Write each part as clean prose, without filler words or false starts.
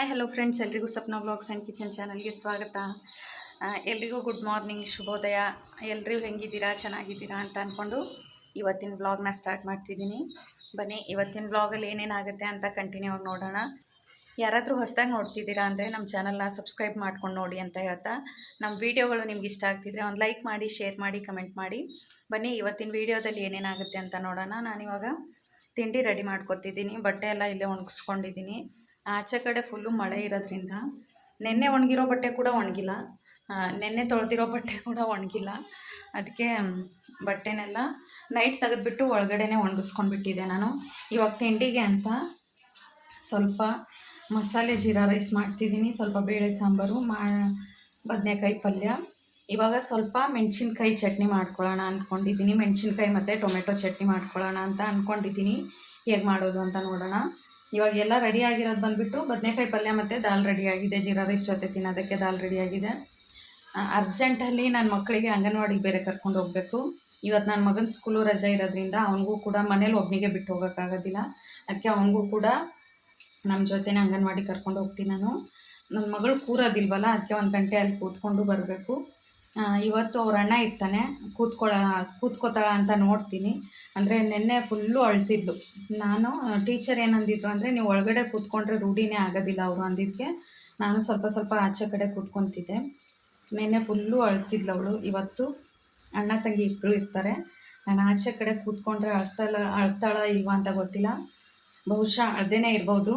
Hi hello friends, ಎಲ್ರಿಗೂ Sapna vlogs and kitchen ಚಾನಲ್ಗೆ ಸ್ವಾಗತ. ಎಲ್ರಿಗೂ ಗುಡ್ ಮಾರ್ನಿಂಗ್, ಶುಭೋದಯ. ಎಲ್ಲರೂ ಹೆಂಗಿದ್ದೀರಾ, ಚೆನ್ನಾಗಿದ್ದೀರಾ ಅಂತ ಅಂದ್ಕೊಂಡು ಇವತ್ತಿನ ವ್ಲಾಗ್ನ ಸ್ಟಾರ್ಟ್ ಮಾಡ್ತಿದ್ದೀನಿ. ಬನ್ನಿ, ಇವತ್ತಿನ ವ್ಲಾಗಲ್ಲಿ ಏನೇನಾಗುತ್ತೆ ಅಂತ ಕಂಟಿನ್ಯೂ ಆಗಿ ನೋಡೋಣ. ಯಾರಾದರೂ ಹೊಸದಾಗಿ ನೋಡ್ತಿದ್ದೀರಾ ಅಂದರೆ ನಮ್ಮ ಚಾನಲ್ನ ಸಬ್ಸ್ಕ್ರೈಬ್ ಮಾಡ್ಕೊಂಡು ನೋಡಿ ಅಂತ ಹೇಳ್ತಾ, ನಮ್ಮ ವೀಡಿಯೋಗಳು ನಿಮ್ಗೆ ಇಷ್ಟ ಆಗ್ತಿದ್ರೆ ಒಂದು ಲೈಕ್ ಮಾಡಿ, ಶೇರ್ ಮಾಡಿ, ಕಮೆಂಟ್ ಮಾಡಿ. ಬನ್ನಿ, ಇವತ್ತಿನ ವೀಡಿಯೋದಲ್ಲಿ ಏನೇನಾಗುತ್ತೆ ಅಂತ ನೋಡೋಣ. ನಾನಿವಾಗ ತಿಂಡಿ ರೆಡಿ ಮಾಡ್ಕೊತಿದ್ದೀನಿ. ಬಟ್ಟೆ ಎಲ್ಲ ಇಲ್ಲೇ ಒಣಗಿಸ್ಕೊಂಡಿದ್ದೀನಿ. ಆಚೆ ಕಡೆ ಫುಲ್ಲು ಮಳೆ ಇರೋದ್ರಿಂದ ನೆನ್ನೆ ಒಣಗಿರೋ ಬಟ್ಟೆ ಕೂಡ ಒಣಗಿಲ್ಲ, ನೆನ್ನೆ ತೊಳೆದಿರೋ ಬಟ್ಟೆ ಕೂಡ ಒಣಗಿಲ್ಲ. ಅದಕ್ಕೆ ಬಟ್ಟೆನೆಲ್ಲ ನೈಟ್ ತೆಗೆದುಬಿಟ್ಟು ಒಳಗಡೆನೇ ಒಣಗಿಸ್ಕೊಂಡ್ಬಿಟ್ಟಿದ್ದೆ ನಾನು. ಇವಾಗ ತಿಂಡಿಗೆ ಅಂತ ಸ್ವಲ್ಪ ಮಸಾಲೆ ಜೀರಾ ರೈಸ್ ಮಾಡ್ತಿದ್ದೀನಿ, ಸ್ವಲ್ಪ ಬೇಳೆ ಸಾಂಬಾರು, ಬದನೆಕಾಯಿ ಪಲ್ಯ. ಇವಾಗ ಸ್ವಲ್ಪ ಮೆಣಸಿನ್ಕಾಯಿ ಚಟ್ನಿ ಮಾಡ್ಕೊಳ್ಳೋಣ ಅಂದ್ಕೊಂಡಿದ್ದೀನಿ. ಮೆಣಸಿನ್ಕಾಯಿ ಮತ್ತು ಟೊಮೆಟೊ ಚಟ್ನಿ ಮಾಡ್ಕೊಳ್ಳೋಣ ಅಂತ ಅಂದ್ಕೊಂಡಿದ್ದೀನಿ. ಹೇಗೆ ಮಾಡೋದು ಅಂತ ನೋಡೋಣ. ಇವಾಗ ಎಲ್ಲ ರೆಡಿ ಆಗಿರೋದು ಬಂದುಬಿಟ್ಟು ಬದನೆಕಾಯಿ ಪಲ್ಯ ಮತ್ತು ದಾಲ್ ರೆಡಿಯಾಗಿದೆ. ಜೀರಾ ರೈಸ್ ಜೊತೆ ತಿನ್ನೋದಕ್ಕೆ ದಾಲ್ ರೆಡಿಯಾಗಿದೆ. ಅರ್ಜೆಂಟಲ್ಲಿ ನನ್ನ ಮಕ್ಕಳಿಗೆ ಅಂಗನವಾಡಿಗೆ ಬೇರೆ ಕರ್ಕೊಂಡು ಹೋಗಬೇಕು. ಇವತ್ತು ನನ್ನ ಮಗನ ಸ್ಕೂಲು ರಜೆ ಇರೋದ್ರಿಂದ ಅವನಿಗೂ ಕೂಡ ಮನೇಲಿ ಒಬ್ಬನಿಗೆ ಬಿಟ್ಟು ಹೋಗೋಕ್ಕಾಗೋದಿಲ್ಲ. ಅದಕ್ಕೆ ಅವನಿಗೂ ಕೂಡ ನಮ್ಮ ಜೊತೆನೇ ಅಂಗನವಾಡಿ ಕರ್ಕೊಂಡು ಹೋಗ್ತೀನಿ ನಾನು. ನನ್ನ ಮಗಳು ಕೂರೋದಿಲ್ವಲ್ಲ, ಅದಕ್ಕೆ ಒಂದು ಗಂಟೆ ಅಲ್ಲಿ ಕೂತ್ಕೊಂಡು ಬರಬೇಕು. ಇವತ್ತು ಅವ್ರ ಅಣ್ಣ ಇರ್ತಾನೆ, ಕೂತ್ಕೋತಾಳ ಅಂತ ನೋಡ್ತೀನಿ. ಅಂದರೆ ನಿನ್ನೆ ಫುಲ್ಲು ಅಳ್ತಿದ್ಲು. ನಾನು ಟೀಚರ್ ಏನಂದಿದ್ರು ಅಂದರೆ, ನೀವು ಒಳಗಡೆ ಕೂತ್ಕೊಂಡ್ರೆ ರೂಢಿನೇ ಆಗೋದಿಲ್ಲ ಅವರು ಅಂದಿದ್ದಕ್ಕೆ ನಾನು ಸ್ವಲ್ಪ ಆಚೆ ಕಡೆ ಕೂತ್ಕೊತಿದ್ದೆ. ನಿನ್ನೆ ಫುಲ್ಲು ಅಳ್ತಿದ್ಲು ಅವಳು. ಇವತ್ತು ಅಣ್ಣ ತಂಗಿ ಇಬ್ಬರು ಇರ್ತಾರೆ. ನಾನು ಆಚೆ ಕಡೆ ಕೂತ್ಕೊಂಡ್ರೆ ಅಳ್ತಾಳ ಇಲ್ವಾ ಅಂತ ಗೊತ್ತಿಲ್ಲ, ಬಹುಶಃ ಅಳ್ದೇನೇ ಇರ್ಬೋದು.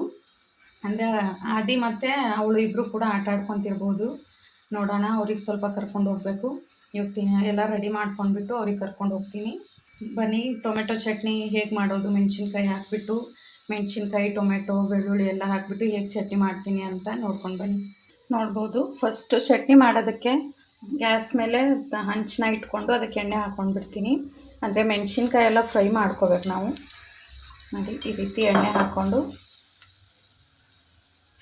ಅಂದರೆ ಆದಿ ಮತ್ತು ಅವಳು ಇಬ್ಬರು ಕೂಡ ಆಟ ಆಡ್ಕೊತಿರ್ಬೋದು. ನೋಡೋಣ. ಅವ್ರಿಗೆ ಸ್ವಲ್ಪ ಕರ್ಕೊಂಡು ಹೋಗಬೇಕು. ಇವಾಗ ಎಲ್ಲ ರೆಡಿ ಮಾಡ್ಕೊಂಡ್ಬಿಟ್ಟು ಅವ್ರಿಗೆ ಕರ್ಕೊಂಡು ಹೋಗ್ತೀನಿ. ಬನ್ನಿ, ಟೊಮೆಟೊ ಚಟ್ನಿ ಹೇಗೆ ಮಾಡೋದು, ಮೆಣಸಿನ್ಕಾಯಿ ಹಾಕಿಬಿಟ್ಟು, ಮೆಣಸಿನ್ಕಾಯಿ, ಟೊಮೆಟೊ, ಬೆಳ್ಳುಳ್ಳಿ ಎಲ್ಲ ಹಾಕಿಬಿಟ್ಟು ಹೇಗೆ ಚಟ್ನಿ ಮಾಡ್ತೀನಿ ಅಂತ ನೋಡ್ಕೊಂಡು ಬನ್ನಿ. ನೋಡ್ಬೋದು, ಫಸ್ಟು ಚಟ್ನಿ ಮಾಡೋದಕ್ಕೆ ಗ್ಯಾಸ್ ಮೇಲೆ ಹಂಚನ್ನ ಇಟ್ಕೊಂಡು ಅದಕ್ಕೆ ಎಣ್ಣೆ ಹಾಕ್ಕೊಂಡ್ಬಿಡ್ತೀನಿ. ಅಂದರೆ ಮೆಣಸಿನ್ಕಾಯಿ ಎಲ್ಲ ಫ್ರೈ ಮಾಡ್ಕೋಬೇಕು ನಾವು. ನೋಡಿ, ಈ ರೀತಿ ಎಣ್ಣೆ ಹಾಕ್ಕೊಂಡು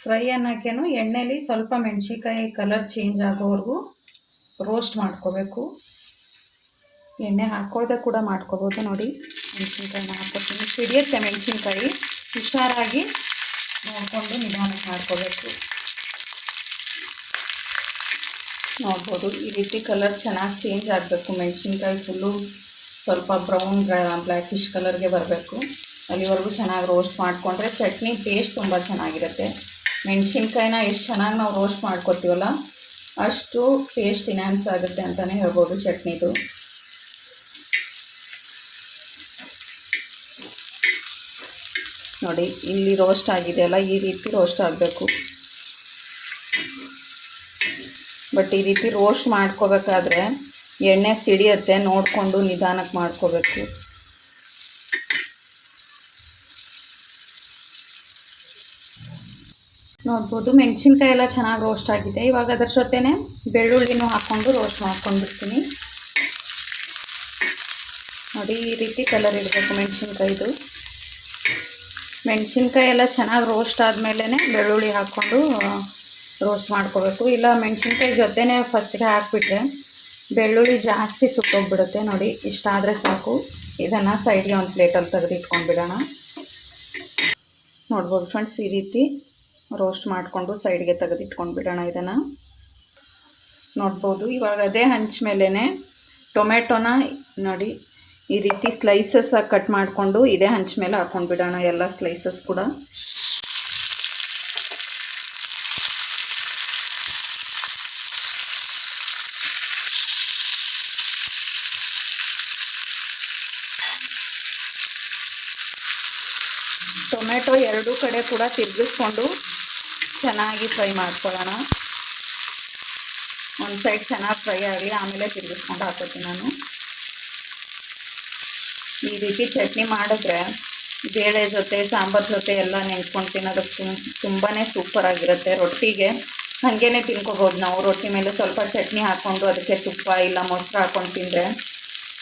ಫ್ರೈ ಅನ್ನೋಕ್ಕೇನು ಎಣ್ಣೆಲಿ ಸ್ವಲ್ಪ ಮೆಣಸಿನ್ಕಾಯಿ ಕಲರ್ ಚೇಂಜ್ ಆಗೋವರೆಗೂ ರೋಸ್ಟ್ ಮಾಡ್ಕೋಬೇಕು. ಎಣ್ಣೆ ಹಾಕ್ಕೊಳ್ದೆ ಕೂಡ ಮಾಡ್ಕೋಬೋದು. ನೋಡಿ, ಮೆಣಸಿನ್ಕಾಯಿನ ಹಾಕ್ಕೊತೀನಿ. ಸಿಡಿಯುತ್ತೆ ಮೆಣಸಿನ್ಕಾಯಿ, ಹುಷಾರಾಗಿ ನೋಡಿಕೊಂಡು ನಿಧಾನಕ್ಕೆ ಮಾಡ್ಕೋಬೇಕು. ನೋಡ್ಬೋದು, ಈ ರೀತಿ ಕಲರ್ ಚೆನ್ನಾಗಿ ಚೇಂಜ್ ಆಗಬೇಕು. ಮೆಣಸಿನ್ಕಾಯಿ ಫುಲ್ಲು ಸ್ವಲ್ಪ ಬ್ರೌನ್ ಬ್ಲ್ಯಾಕಿಶ್ ಕಲರ್ಗೆ ಬರಬೇಕು. ಅಲ್ಲಿವರೆಗೂ ಚೆನ್ನಾಗಿ ರೋಸ್ಟ್ ಮಾಡಿಕೊಂಡ್ರೆ ಚಟ್ನಿ ಟೇಸ್ಟ್ ತುಂಬ ಚೆನ್ನಾಗಿರುತ್ತೆ. ಮೆಣಸಿನ್ಕಾಯಿನ ಎಷ್ಟು ಚೆನ್ನಾಗಿ ನಾವು ರೋಸ್ಟ್ ಮಾಡ್ಕೊತೀವಲ್ಲ, ಅಷ್ಟು ಟೇಸ್ಟ್ ಇನ್ಹ್ಯಾನ್ಸ್ ಆಗುತ್ತೆ ಅಂತಲೇ ಹೇಳ್ಬೋದು ಚಟ್ನಿದು. ನೋಡಿ, ಇಲ್ಲಿ ರೋಸ್ಟ್ ಆಗಿದೆಯಲ್ಲ, ಈ ರೀತಿ ರೋಸ್ಟ್ ಆಗಬೇಕು. ಬಟ್ ಈ ರೀತಿ ರೋಸ್ಟ್ ಮಾಡ್ಕೋಬೇಕಾದ್ರೆ ಎಣ್ಣೆ ಸಿಡಿಯುತ್ತೆ, ನೋಡಿಕೊಂಡು ನಿಧಾನಕ್ಕೆ ಮಾಡ್ಕೋಬೇಕು. ನೋಡ್ಬೋದು, ಮೆಣಸಿನ್ಕಾಯಿ ಎಲ್ಲ ಚೆನ್ನಾಗಿ ರೋಸ್ಟ್ ಆಗಿದೆ. ಇವಾಗ ಅದರ ಜೊತೆನೇ ಬೆಳ್ಳುಳ್ಳಿನೂ ಹಾಕ್ಕೊಂಡು ರೋಸ್ಟ್ ಮಾಡ್ಕೊಂಡ್ಬಿಡ್ತೀನಿ. ನೋಡಿ, ಈ ರೀತಿ ಕಲರ್ ಇಡಬೇಕು ಮೆಣಸಿನ್ಕಾಯಿದು. ಮೆಣಸಿನ್ಕಾಯಿ ಎಲ್ಲ ಚೆನ್ನಾಗಿ ರೋಸ್ಟ್ ಆದಮೇಲೆ ಬೆಳ್ಳುಳ್ಳಿ ಹಾಕ್ಕೊಂಡು ರೋಸ್ಟ್ ಮಾಡ್ಕೋಬೇಕು. ಇಲ್ಲ ಮೆಣಸಿನ್ಕಾಯಿ ಜೊತೆನೇ ಫಸ್ಟ್ಗೆ ಹಾಕ್ಬಿಟ್ರೆ ಬೆಳ್ಳುಳ್ಳಿ ಜಾಸ್ತಿ ಸುಟ್ಟೋಗ್ಬಿಡುತ್ತೆ. ನೋಡಿ, ಇಷ್ಟಾದರೆ ಸಾಕು. ಇದನ್ನು ಸೈಡ್ಗೆ ಒಂದು ಪ್ಲೇಟಲ್ಲಿ ತೆಗೆದಿಟ್ಕೊಂಡ್ಬಿಡೋಣ. ನೋಡ್ಬೋದು ಫ್ರೆಂಡ್ಸ್, ಈ ರೀತಿ ರೋಸ್ಟ್ ಮಾಡಿಕೊಂಡು ಸೈಡ್ಗೆ ತೆಗೆದಿಟ್ಕೊಂಡ್ಬಿಡೋಣ ಇದನ್ನು. ನೋಡ್ಬೋದು, ಇವಾಗ ಅದೇ ಹಂಚ ಮೇಲೇ ಟೊಮೆಟೊನ ನೋಡಿ ಈ ರೀತಿ ಸ್ಲೈಸಸ್ ಆಗಿ ಕಟ್ ಮಾಡಿಕೊಂಡು ಇದೇ ಹಂಚ ಮೇಲೆ ಹಾಕ್ಕೊಂಡ್ಬಿಡೋಣ, ಎಲ್ಲ ಸ್ಲೈಸಸ್ ಕೂಡ. ಟೊಮೆಟೊ ಎರಡೂ ಕಡೆ ಕೂಡ ತಿರುಗಿಸ್ಕೊಂಡು ಚೆನ್ನಾಗಿ ಫ್ರೈ ಮಾಡ್ಕೊಳ್ಳೋಣ. ಒಂದು ಸೈಡ್ ಚೆನ್ನಾಗಿ ಫ್ರೈ ಆಗಲಿ, ಆಮೇಲೆ ತಿರುಗಿಸ್ಕೊಂಡು ಹಾಕೋತೀನಿ ನಾನು. ಈ ರೀತಿ ಚಟ್ನಿ ಮಾಡಿದ್ರೆ ಬೇಳೆ ಜೊತೆ, ಸಾಂಬಾರು ಜೊತೆ ಎಲ್ಲ ನೆಂಚ್ಕೊಂಡು ತಿನ್ನೋದಕ್ಕೆ ತುಂಬಾ ಸೂಪರಾಗಿರುತ್ತೆ. ರೊಟ್ಟಿಗೆ ಹಾಗೇ ತಿನ್ಕೋಬೋದು ನಾವು. ರೊಟ್ಟಿ ಮೇಲೆ ಸ್ವಲ್ಪ ಚಟ್ನಿ ಹಾಕ್ಕೊಂಡು ಅದಕ್ಕೆ ತುಪ್ಪ ಇಲ್ಲ ಮೊಸರು ಹಾಕ್ಕೊಂಡು ತಿಂದರೆ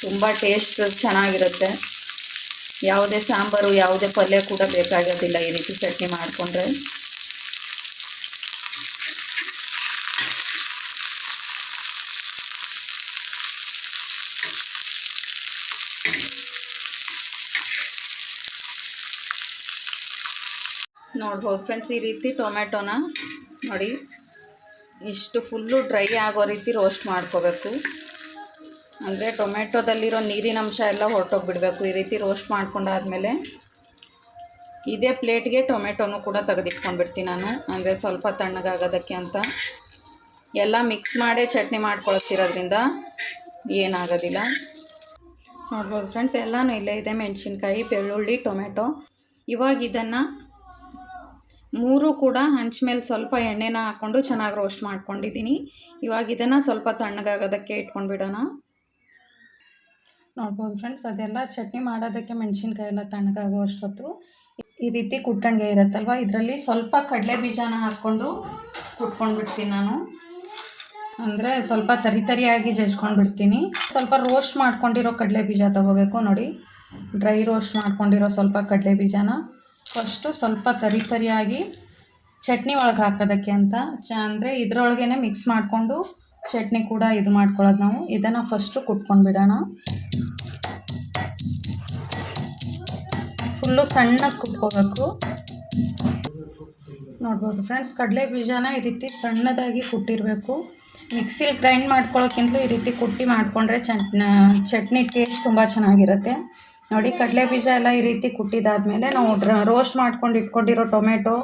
ತುಂಬ ಟೇಸ್ಟ್ ಚೆನ್ನಾಗಿರುತ್ತೆ. ಯಾವುದೇ ಸಾಂಬಾರು, ಯಾವುದೇ ಪಲ್ಯ ಕೂಡ ಬೇಕಾಗೋದಿಲ್ಲ ಈ ರೀತಿ ಚಟ್ನಿ ಮಾಡಿಕೊಂಡ್ರೆ. ನೋಡ್ಬೋದು ಫ್ರೆಂಡ್ಸ್, ಈ ರೀತಿ ಟೊಮೆಟೊನ ನೋಡಿ ಇಷ್ಟು ಫುಲ್ಲು ಡ್ರೈ ಆಗೋ ರೀತಿ ರೋಸ್ಟ್ ಮಾಡ್ಕೋಬೇಕು. ಅಂದರೆ ಟೊಮೆಟೊದಲ್ಲಿರೋ ನೀರಿನ ಅಂಶ ಎಲ್ಲ ಹೊರಟೋಗ್ಬಿಡಬೇಕು. ಈ ರೀತಿ ರೋಸ್ಟ್ ಮಾಡ್ಕೊಂಡಾದ್ಮೇಲೆ ಇದೇ ಪ್ಲೇಟ್ಗೆ ಟೊಮೆಟೊನೂ ಕೂಡ ತೆಗೆದಿಟ್ಕೊಂಡ್ಬಿಡ್ತೀನಿ ನಾನು, ಅಂದರೆ ಸ್ವಲ್ಪ ತಣ್ಣಗಾಗೋದಕ್ಕೆ ಅಂತ. ಎಲ್ಲ ಮಿಕ್ಸ್ ಮಾಡೇ ಚಟ್ನಿ ಮಾಡ್ಕೊಳ್ತಿರೋದ್ರಿಂದ ಏನಾಗೋದಿಲ್ಲ. ನೋಡ್ಬೋದು ಫ್ರೆಂಡ್ಸ್, ಎಲ್ಲನೂ ಇಲ್ಲೇ ಇದೆ. ಮೆಣಸಿನ್ಕಾಯಿ, ಬೆಳ್ಳುಳ್ಳಿ, ಟೊಮೆಟೊ. ಇವಾಗ ಇದನ್ನು ಮೂರು ಕೂಡ ಹಂಚ ಮೇಲೆ ಸ್ವಲ್ಪ ಎಣ್ಣೆನ ಹಾಕ್ಕೊಂಡು ಚೆನ್ನಾಗಿ ರೋಸ್ಟ್ ಮಾಡ್ಕೊಂಡಿದ್ದೀನಿ. ಇವಾಗ ಇದನ್ನು ಸ್ವಲ್ಪ ತಣ್ಣಗಾಗೋದಕ್ಕೆ ಇಟ್ಕೊಂಡ್ಬಿಡೋಣ. ನೋಡ್ಬೋದು ಫ್ರೆಂಡ್ಸ್, ಅದೆಲ್ಲ ಚಟ್ನಿ ಮಾಡೋದಕ್ಕೆ ಮೆಣಸಿನ್ಕಾಯಿ ಎಲ್ಲ ತಣ್ಣಗಾಗೋ ಅಷ್ಟೊತ್ತು ಈ ರೀತಿ ಕುಟ್ಟಣಿಗೆ ಇರುತ್ತಲ್ವ, ಇದರಲ್ಲಿ ಸ್ವಲ್ಪ ಕಡಲೆ ಬೀಜನ ಹಾಕ್ಕೊಂಡು ಕುಟ್ಕೊಂಡ್ಬಿಡ್ತೀನಿ ನಾನು. ಅಂದರೆ ಸ್ವಲ್ಪ ತರಿಯಾಗಿ ಜಜ್ಕೊಂಡ್ಬಿಡ್ತೀನಿ. ಸ್ವಲ್ಪ ರೋಸ್ಟ್ ಮಾಡ್ಕೊಂಡಿರೋ ಕಡಲೆ ಬೀಜ ತೊಗೋಬೇಕು. ನೋಡಿ, ಡ್ರೈ ರೋಸ್ಟ್ ಮಾಡ್ಕೊಂಡಿರೋ ಸ್ವಲ್ಪ ಕಡಲೆ ಬೀಜನ ಫಸ್ಟು ಸ್ವಲ್ಪ ತರಿಯಾಗಿ ಚಟ್ನಿ ಒಳಗೆ ಹಾಕೋದಕ್ಕೆ ಅಂತ ಅಂದರೆ ಇದರೊಳಗೇ ಮಿಕ್ಸ್ ಮಾಡಿಕೊಂಡು ಚಟ್ನಿ ಕೂಡ ಇದು ಮಾಡ್ಕೊಳ್ಳೋದು ನಾವು. ಇದನ್ನು ಫಸ್ಟು ಕುಟ್ಕೊಂಡ್ಬಿಡೋಣ. ಫುಲ್ಲು ಸಣ್ಣಗೆ ಕುಟ್ಕೋಬೇಕು. ನೋಡ್ಬೋದು ಫ್ರೆಂಡ್ಸ್, ಕಡಲೆ ಬೀಜನ ಈ ರೀತಿ ಸಣ್ಣದಾಗಿ ಕುಟ್ಟಿರಬೇಕು. ಮಿಕ್ಸಿಲಿ ಗ್ರೈಂಡ್ ಮಾಡ್ಕೊಳ್ಳೋಕ್ಕಿಂತಲೂ ಈ ರೀತಿ ಕುಟ್ಟಿ ಮಾಡಿಕೊಂಡ್ರೆ ಚಟ್ನಿ ಟೇಸ್ಟ್ ತುಂಬ ಚೆನ್ನಾಗಿರುತ್ತೆ. ನೋಡಿ, ಕಡಲೆ ಬೀಜ ಎಲ್ಲ ಈ ರೀತಿ ಕುಟ್ಟಿದಾದ್ಮೇಲೆ ನಾವು ರೋಸ್ಟ್ ಮಾಡ್ಕೊಂಡು ಇಟ್ಕೊಂಡಿರೋ ಟೊಮೆಟೊ,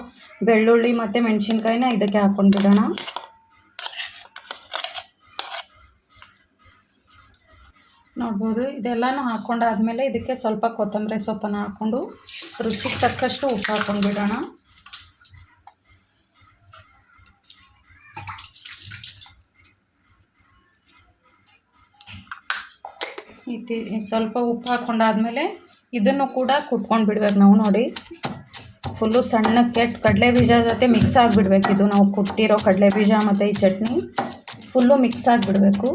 ಬೆಳ್ಳುಳ್ಳಿ ಮತ್ತು ಮೆಣಸಿನ್ಕಾಯಿನ ಇದಕ್ಕೆ ಹಾಕ್ಕೊಂಡ್ಬಿಡೋಣ. ನೋಡ್ಬೋದು, ಇದೆಲ್ಲನೂ ಹಾಕ್ಕೊಂಡಾದ್ಮೇಲೆ ಇದಕ್ಕೆ ಸ್ವಲ್ಪ ಕೊತ್ತಂಬರಿ ಸೊಪ್ಪನ್ನು ಹಾಕ್ಕೊಂಡು ರುಚಿಗೆ ತಕ್ಕಷ್ಟು ಉಪ್ಪು ಹಾಕ್ಕೊಂಡ್ಬಿಡೋಣ. ಸ್ವಲ್ಪ ಉಪ್ಪು ಹಾಕ್ಕೊಂಡಾದ್ಮೇಲೆ ಇದನ್ನು ಕೂಡ ಕುಟ್ಕೊಂಡು ಬಿಡ್ಬೇಕು ನಾವು. ನೋಡಿ, ಫುಲ್ಲು ಸಣ್ಣಕ್ಕೆ ಕಡಲೆ ಬೀಜ ಜೊತೆ ಮಿಕ್ಸ್ ಆಗಿಬಿಡ್ಬೇಕು. ಇದು ನಾವು ಕುಟ್ಟಿರೋ ಕಡಲೆ ಬೀಜ ಮತ್ತು ಈ ಚಟ್ನಿ ಫುಲ್ಲು ಮಿಕ್ಸ್ ಆಗಿಬಿಡಬೇಕು.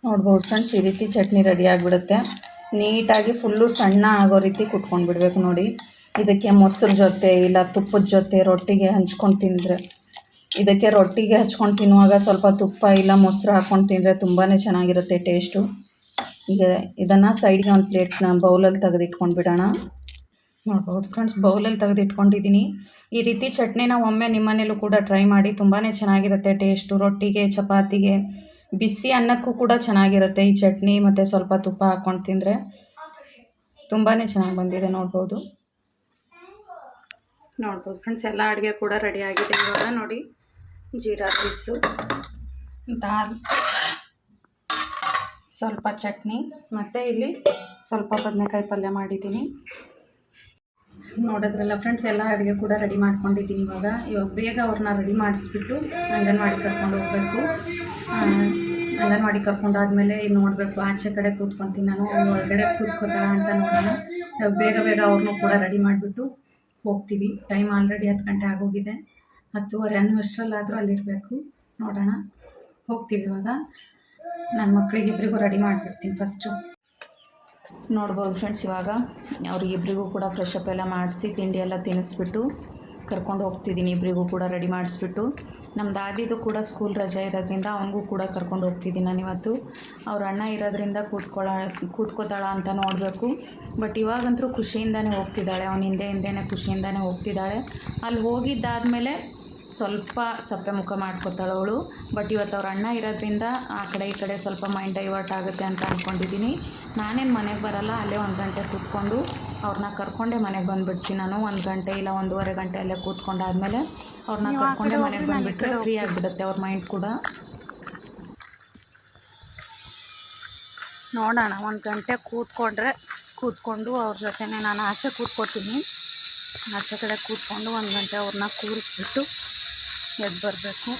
ನೋಡ್ಬೋದು ಫ್ರೆಂಡ್ಸ್, ಈ ರೀತಿ ಚಟ್ನಿ ರೆಡಿ ಆಗಿಬಿಡುತ್ತೆ. ನೀಟಾಗಿ ಫುಲ್ಲು ಸಣ್ಣ ಆಗೋ ರೀತಿ ಕುಟ್ಕೊಂಡು ಬಿಡಬೇಕು. ನೋಡಿ, ಇದಕ್ಕೆ ಮೊಸರು ಜೊತೆ ಇಲ್ಲ ತುಪ್ಪದ ಜೊತೆ ರೊಟ್ಟಿಗೆ ಹಂಚ್ಕೊಂಡು ತಿಂದರೆ, ಇದಕ್ಕೆ ರೊಟ್ಟಿಗೆ ಹಚ್ಕೊಂಡು ತಿನ್ನುವಾಗ ಸ್ವಲ್ಪ ತುಪ್ಪ ಇಲ್ಲ ಮೊಸರು ಹಾಕ್ಕೊಂಡು ತಿಂದರೆ ತುಂಬಾ ಚೆನ್ನಾಗಿರುತ್ತೆ ಟೇಸ್ಟು. ಈಗ ಇದನ್ನು ಸೈಡ್ಗೆ ಒಂದು ಪ್ಲೇಟ್ನ ಬೌಲಲ್ಲಿ ತೆಗೆದಿಟ್ಕೊಂಡು ಬಿಡೋಣ. ನೋಡ್ಬೋದು ಫ್ರೆಂಡ್ಸ್, ಬೌಲಲ್ಲಿ ತೆಗೆದಿಟ್ಕೊಂಡಿದ್ದೀನಿ. ಈ ರೀತಿ ಚಟ್ನಿನ ಒಮ್ಮೆ ನಿಮ್ಮನೇಲೂ ಕೂಡ ಟ್ರೈ ಮಾಡಿ, ತುಂಬಾ ಚೆನ್ನಾಗಿರುತ್ತೆ ಟೇಸ್ಟು. ರೊಟ್ಟಿಗೆ, ಚಪಾತಿಗೆ, ಬಿಸಿ ಅನ್ನಕ್ಕೂ ಕೂಡ ಚೆನ್ನಾಗಿರುತ್ತೆ ಈ ಚಟ್ನಿ. ಮತ್ತು ಸ್ವಲ್ಪ ತುಪ್ಪ ಹಾಕ್ಕೊಂಡು ತಿಂದರೆ ತುಂಬಾ ಚೆನ್ನಾಗಿ ಬಂದಿದೆ. ನೋಡ್ಬೋದು ಫ್ರೆಂಡ್ಸ್, ಎಲ್ಲ ಅಡುಗೆ ಕೂಡ ರೆಡಿಯಾಗಿದೆ. ಇವಾಗ ನೋಡಿ, ಜೀರಾ ರೈಸು, ದಾಲ್, ಸ್ವಲ್ಪ ಚಟ್ನಿ ಮತ್ತು ಇಲ್ಲಿ ಸ್ವಲ್ಪ ಬದನೆಕಾಯಿ ಪಲ್ಯ ಮಾಡಿದ್ದೀನಿ. ನೋಡಿದ್ರಲ್ಲ ಫ್ರೆಂಡ್ಸ್, ಎಲ್ಲ ಅಡುಗೆ ಕೂಡ ರೆಡಿ ಮಾಡ್ಕೊಂಡಿದ್ದೀನಿ. ಇವಾಗ ಬೇಗ ಅವ್ರನ್ನ ರೆಡಿ ಮಾಡಿಸ್ಬಿಟ್ಟು ಅಂಗನವಾಡಿ ಕರ್ಕೊಂಡು ಹೋಗಬೇಕು. ಅಂಗನವಾಡಿ ಕರ್ಕೊಂಡಾದ್ಮೇಲೆ ನೋಡಬೇಕು, ಆಚೆ ಕಡೆ ಕೂತ್ಕೊತೀನಿ ನಾನು, ಒಳಗಡೆ ಕೂತ್ಕೋತಾಳ ಅಂತ ನೋಡೋಣ. ಬೇಗ ಅವ್ರನ್ನೂ ಕೂಡ ರೆಡಿ ಮಾಡಿಬಿಟ್ಟು ಹೋಗ್ತೀವಿ. ಟೈಮ್ ಆಲ್ರೆಡಿ 10 ಗಂಟೆ ಆಗೋಗಿದೆ. 10:30 ಅನ್ನೋಷ್ಟರಲ್ಲಾದರೂ ಅಲ್ಲಿರಬೇಕು. ನೋಡೋಣ, ಹೋಗ್ತೀವಿ. ಇವಾಗ ನನ್ನ ಮಕ್ಕಳಿಗಿಬ್ಬರಿಗೂ ರೆಡಿ ಮಾಡಿಬಿಡ್ತೀನಿ ಫಸ್ಟು. ನೋಡ್ಬೋದು ಫ್ರೆಂಡ್ಸ್, ಇವಾಗ ಅವ್ರಿಗಿಬ್ಬರಿಗೂ ಕೂಡ ಫ್ರೆಶ್ ಅಪ್ ಎಲ್ಲ ಮಾಡಿಸಿ ತಿಂಡಿ ಎಲ್ಲ ತಿನ್ನಿಸ್ಬಿಟ್ಟು ಕರ್ಕೊಂಡು ಹೋಗ್ತಿದ್ದೀನಿ. ಇಬ್ಬರಿಗೂ ಕೂಡ ರೆಡಿ ಮಾಡಿಸ್ಬಿಟ್ಟು. ನಮ್ಮ ದಾದಿದು ಕೂಡ ಸ್ಕೂಲ್ ರಜೆ ಇರೋದ್ರಿಂದ ಅವನಿಗೂ ಕೂಡ ಕರ್ಕೊಂಡು ಹೋಗ್ತಿದ್ದೀನಿ ನಾನು ಇವತ್ತು. ಅವ್ರ ಅಣ್ಣ ಇರೋದ್ರಿಂದ ಕೂತ್ಕೋತಾಳ ಅಂತ ನೋಡಬೇಕು. ಬಟ್ ಇವಾಗಂತೂ ಖುಷಿಯಿಂದನೇ ಹೋಗ್ತಿದ್ದಾಳೆ. ಅವನ ಹಿಂದೆನೇ ಖುಷಿಯಿಂದನೇ ಹೋಗ್ತಿದ್ದಾಳೆ. ಅಲ್ಲಿ ಹೋಗಿದ್ದಾದಮೇಲೆ ಸ್ವಲ್ಪ ಸಪ್ಪೆ ಮುಖ ಮಾಡ್ಕೋತಾಳೆ ಅವಳು. ಬಟ್ ಇವತ್ತು ಅವ್ರ ಅಣ್ಣ ಇರೋದ್ರಿಂದ ಆ ಕಡೆ ಈ ಕಡೆ ಸ್ವಲ್ಪ ಮೈಂಡ್ ಡೈವರ್ಟ್ ಆಗುತ್ತೆ ಅಂತ ಅಂದ್ಕೊಂಡಿದ್ದೀನಿ. ನಾನೇನು ಮನೆಗೆ ಬರೋಲ್ಲ, ಅಲ್ಲೇ 1 ಗಂಟೆ ಕೂತ್ಕೊಂಡು ಅವ್ರನ್ನ ಕರ್ಕೊಂಡೇ ಮನೆಗೆ ಬಂದುಬಿಡ್ತೀನಿ ನಾನು. 1 ಗಂಟೆ ಇಲ್ಲ 1.5 ಗಂಟೆ ಅಲ್ಲೇ ಕೂತ್ಕೊಂಡಾದ್ಮೇಲೆ ಅವ್ರನ್ನ ಕರ್ಕೊಂಡೇ ಮನೆಗೆ ಬಂದುಬಿಟ್ರೆ ಫ್ರೀ ಆಗಿಬಿಡುತ್ತೆ ಅವ್ರ ಮೈಂಡ್ ಕೂಡ. ನೋಡೋಣ, 1 ಗಂಟೆ ಕೂತ್ಕೊಂಡು ಅವ್ರ ಜೊತೆನೇ ನಾನು ಆಚೆ ಕೂತ್ಕೋತೀನಿ. ಆಚೆ ಕಡೆ ಕೂತ್ಕೊಂಡು 1 ಗಂಟೆ ಅವ್ರನ್ನ ಕೂರಿಸ್ಬಿಟ್ಟು ಎದ್ದು ಬರಬೇಕು.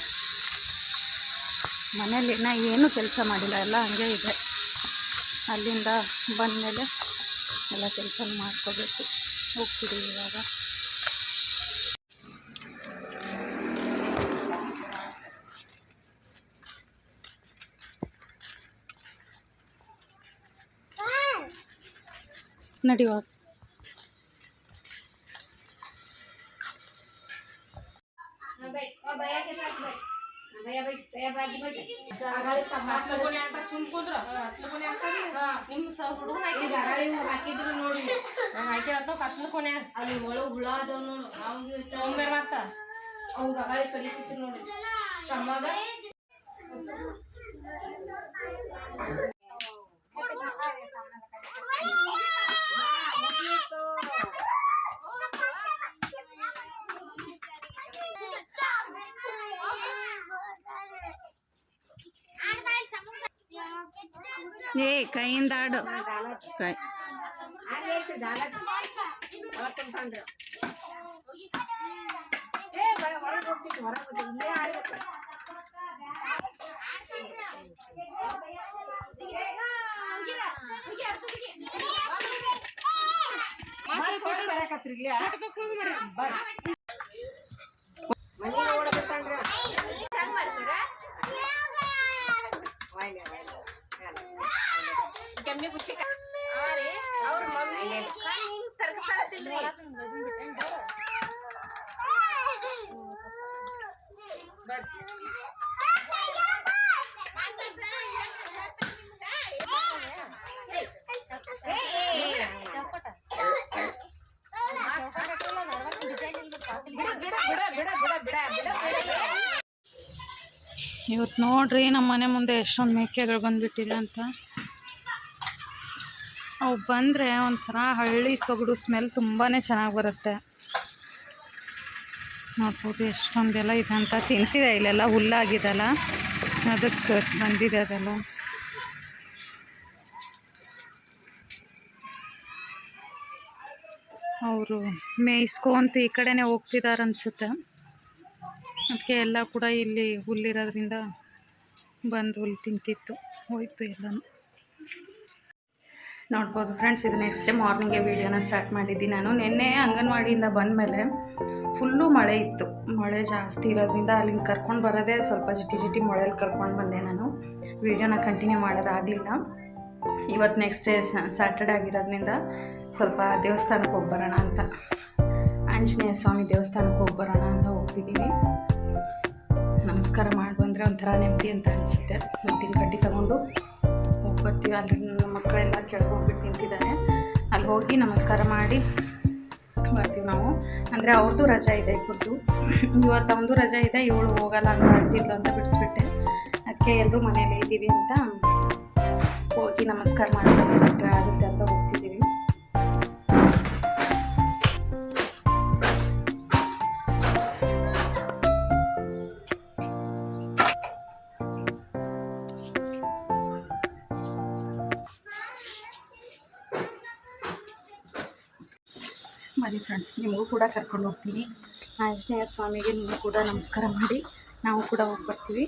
ಮನೇಲಿ ಏನೂ ಕೆಲಸ ಮಾಡಿಲ್ಲ, ಎಲ್ಲ ಹಂಗೆ ಇದೆ. ಅಲ್ಲಿಂದ ಬಂದಮೇಲೆ ಎಲ್ಲ ಕೆಲಸ ಮಾಡ್ಕೋಬೇಕು. ಹೋಗ್ತಿದ್ದೀವಿ ಇವಾಗ. ನಡಿವಾಗ ಹಾಕಿದ್ರು ನೋಡಿ ಹಾಕಿರತ್ತ ಕತ್ಲ ಕೊನೆ ಅಲ್ಲಿ ಒಳಗ್ ಹುಳ ಅದಾವ ನೋಡಿ ಮತ್ತ ಅವಂಗ ಅಗಾಳಿ ಕಡಿತಿತ್ತು ನೋಡಿ ತಮ್ಮಗ ಏ ಕೈಯಿಂದ ಆಡು ಕೈ ಕೆಮ್ಮಿ ಕುಚ್ಚಿ ಅವ್ರ ಮಮ್ಮಿ ತರ್ಕತಿಲ್ರಿ ಇವತ್ತು ನೋಡ್ರಿ ನಮ್ಮ ಮನೆ ಮುಂದೆ ಎಷ್ಟೊಂದು ಮೇಕೆಗಳು ಬಂದುಬಿಟ್ಟಿದೆ ಅಂತ. ಅವು ಬಂದರೆ ಒಂಥರ ಹಳ್ಳಿ ಸೊಗಡು ಸ್ಮೆಲ್ ತುಂಬಾ ಚೆನ್ನಾಗಿ ಬರುತ್ತೆ. ನೋಡ್ಬೋದು ಎಷ್ಟೊಂದೆಲ್ಲ ಇದೆ ಅಂತ. ತಿಂತಿದೆ ಇಲ್ಲೆಲ್ಲ ಹುಲ್ಲಾಗಿದೆಲ್ಲ, ಅದಕ್ಕೆ ಬಂದಿದೆ ಅದೆಲ್ಲ. ಅವರು ಮೇಯಿಸ್ಕೊಂತ ಈ ಕಡೆನೇ ಹೋಗ್ತಿದ್ದಾರೆ ಅನಿಸುತ್ತೆ. ಅದಕ್ಕೆ ಎಲ್ಲ ಕೂಡ ಇಲ್ಲಿ ಹುಲ್ಲಿರೋದ್ರಿಂದ ಬಂದು ಹುಲ್ಲು ತಿಂತಿತ್ತು, ಹೋಯ್ತು ಎಲ್ಲನೂ. ನೋಡ್ಬೋದು ಫ್ರೆಂಡ್ಸ್, ಇದು ನೆಕ್ಸ್ಟ್ ಡೇ ಮಾರ್ನಿಂಗೇ ವೀಡಿಯೋನ ಸ್ಟಾರ್ಟ್ ಮಾಡಿದ್ದೀನಿ ನಾನು. ನಿನ್ನೆ ಅಂಗನವಾಡಿಯಿಂದ ಬಂದಮೇಲೆ ಫುಲ್ಲು ಮಳೆ ಇತ್ತು. ಮಳೆ ಜಾಸ್ತಿ ಇರೋದ್ರಿಂದ ಅಲ್ಲಿಂದ ಕರ್ಕೊಂಡು ಬರೋದೇ ಸ್ವಲ್ಪ ಜಿಟಿ ಮಳೆಯಲ್ಲಿ ಕರ್ಕೊಂಡು ಬಂದೆ ನಾನು. ವೀಡಿಯೋನ ಕಂಟಿನ್ಯೂ ಮಾಡೋದಾಗಲಿಲ್ಲ. ಇವತ್ತು ನೆಕ್ಸ್ಟ್ ಡೇ ಸ್ಯಾಟರ್ಡೆ ಆಗಿರೋದ್ರಿಂದ ಸ್ವಲ್ಪ ದೇವಸ್ಥಾನಕ್ಕೆ ಹೋಗಿ ಬರೋಣ ಅಂತ, ಆಂಜನೇಯ ಸ್ವಾಮಿ ದೇವಸ್ಥಾನಕ್ಕೆ ಹೋಗಿ ಬರೋಣ ಅಂತ ಹೋಗ್ತಿದ್ದೀವಿ. ನಮಸ್ಕಾರ ಮಾಡಿ ಬಂದರೆ ಒಂಥರ ನೆಮ್ಮದಿ ಅಂತ ಅನಿಸುತ್ತೆ. ಮತ್ತಿನ ಕಡ್ಡಿ ತಗೊಂಡು ಹೋಗಿ ಬರ್ತೀವಿ. ಅಲ್ಲಿ ಮಕ್ಕಳೆಲ್ಲ ಕೆಳಗೆ ಹೋಗ್ಬಿಟ್ಟು ನಿಂತಿದ್ದಾರೆ. ಅಲ್ಲಿ ಹೋಗಿ ನಮಸ್ಕಾರ ಮಾಡಿ ಬರ್ತೀವಿ ನಾವು. ಅಂದರೆ ಅವ್ರದ್ದು ರಜೆ ಇದೆ ಇಬ್ಬರದು. ಇವತ್ತು ಅವನದು ರಜೆ ಇದೆ, ಇವಳು ಹೋಗಲ್ಲ ಅಂತ ಆಡ್ತಿದ್ಲು ಅಂತ ಬಿಡಿಸ್ಬಿಟ್ಟೆ. ಅದಕ್ಕೆ ಎಲ್ಲರೂ ಮನೇಲಿ ಇದ್ದೀವಿ ಅಂತ ಹೋಗಿ ನಮಸ್ಕಾರ ಮಾಡಿ ಆಗುತ್ತೆ ಅಂತ ಹೋಗ್ತಿದ್ದೀವಿ. ಬನ್ನಿ ಫ್ರೆಂಡ್ಸ್, ನಿಮಗೂ ಕೂಡ ಕರ್ಕೊಂಡು ಹೋಗ್ತೀನಿ. ಆಂಜನೇಯ ಸ್ವಾಮಿಗೆ ನೀವು ಕೂಡ ನಮಸ್ಕಾರ ಮಾಡಿ ನಾವು ಕೂಡ ಹೋಗಿ ಬರ್ತೀವಿ.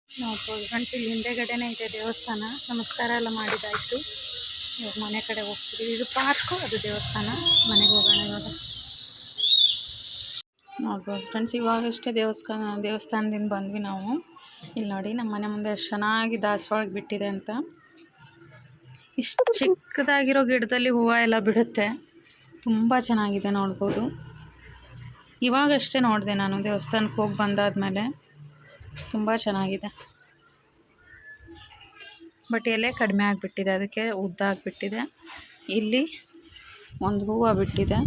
ನೋಡ್ಬೋದು ಫ್ರೆಂಡ್ಸ್, ಇಲ್ಲಿ ಹಿಂದೆಗಡೆನೇ ಇದೆ ದೇವಸ್ಥಾನ. ನಮಸ್ಕಾರ ಎಲ್ಲ ಮಾಡಿದಾಯಿತು. ಇವಾಗ ಮನೆ ಕಡೆ ಹೋಗ್ತೀವಿ. ಇದು ಪಾರ್ಕು, ಅದು ದೇವಸ್ಥಾನ. ಮನೆಗೆ ಹೋಗೋಣ ಇವಾಗ. ನೋಡ್ಬೋದು ಫ್ರೆಂಡ್ಸ್, ಇವಾಗಷ್ಟೇ ದೇವಸ್ಥಾನದಿಂದ ಬಂದ್ವಿ ನಾವು. ಇಲ್ಲಿ ನೋಡಿ ನಮ್ಮ ಮನೆ ಮುಂದೆ ಎಷ್ಟು ಚೆನ್ನಾಗಿ ದಾಸವಾಳ ಬಿಟ್ಟಿದೆ ಅಂತ. ಇಷ್ಟು ಚಿಕ್ಕದಾಗಿರೋ ಗಿಡದಲ್ಲಿ ಹೂವು ಎಲ್ಲ ಬಿಡುತ್ತೆ. ತುಂಬ ಚೆನ್ನಾಗಿದೆ ನೋಡ್ಬೋದು. ಇವಾಗಷ್ಟೇ ನೋಡಿದೆ ನಾನು ದೇವಸ್ಥಾನಕ್ಕೆ ಹೋಗಿ ಬಂದಾದಮೇಲೆ. ತುಂಬ ಚೆನ್ನಾಗಿದೆ. ಬಟ್ ಎಲೆ ಕಡಿಮೆ ಆಗಿಬಿಟ್ಟಿದೆ, ಅದಕ್ಕೆ ಉದ್ದ ಆಗಿಬಿಟ್ಟಿದೆ. ಇಲ್ಲಿ ಒಂದು ಹೂವು ಬಿಟ್ಟಿದೆ,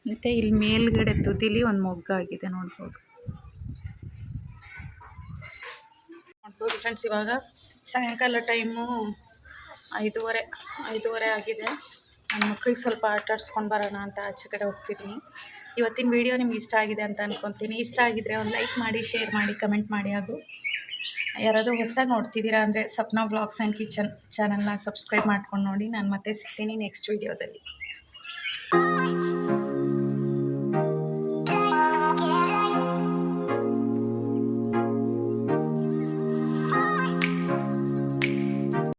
ಮತ್ತು ಇಲ್ಲಿ ಮೇಲ್ಗಡೆ ತುದಿಲಿ ಒಂದು ಮೊಗ್ಗಾಗಿದೆ ನೋಡ್ಬೋದು. ಫ್ರೆಂಡ್ಸ್, ಇವಾಗ ಸಾಯಂಕಾಲ ಟೈಮು 5:30 ಆಗಿದೆ. ನನ್ನ ಮಕ್ಳಿಗೆ ಸ್ವಲ್ಪ ಆಟ ಆಡಿಸ್ಕೊಂಡು ಬರೋಣ ಅಂತ ಆಚೆ ಕಡೆ ಹೋಗ್ತಿದ್ದೀನಿ. ಇವತ್ತಿನ ವಿಡಿಯೋ ನಿಮ್ಗೆ ಇಷ್ಟ ಆಗಿದೆ ಅಂತ ಅಂದ್ಕೊತೀನಿ. ಇಷ್ಟ ಆಗಿದ್ದರೆ ಒಂದು ಲೈಕ್ ಮಾಡಿ, ಶೇರ್ ಮಾಡಿ, ಕಮೆಂಟ್ ಮಾಡಿ. ಹಾಗೂ ಯಾರಾದರೂ ಹೊಸದಾಗಿ ನೋಡ್ತಿದ್ದೀರಾ ಅಂದರೆ ಸಪ್ನಾ ವ್ಲಾಗ್ಸ್ ಆ್ಯಂಡ್ ಕಿಚನ್ ಚಾನಲ್ನ ಸಬ್ಸ್ಕ್ರೈಬ್ ಮಾಡ್ಕೊಂಡು ನೋಡಿ. ನಾನು ಮತ್ತೆ ಸಿಗ್ತೀನಿ ನೆಕ್ಸ್ಟ್ ವಿಡಿಯೋದಲ್ಲಿ.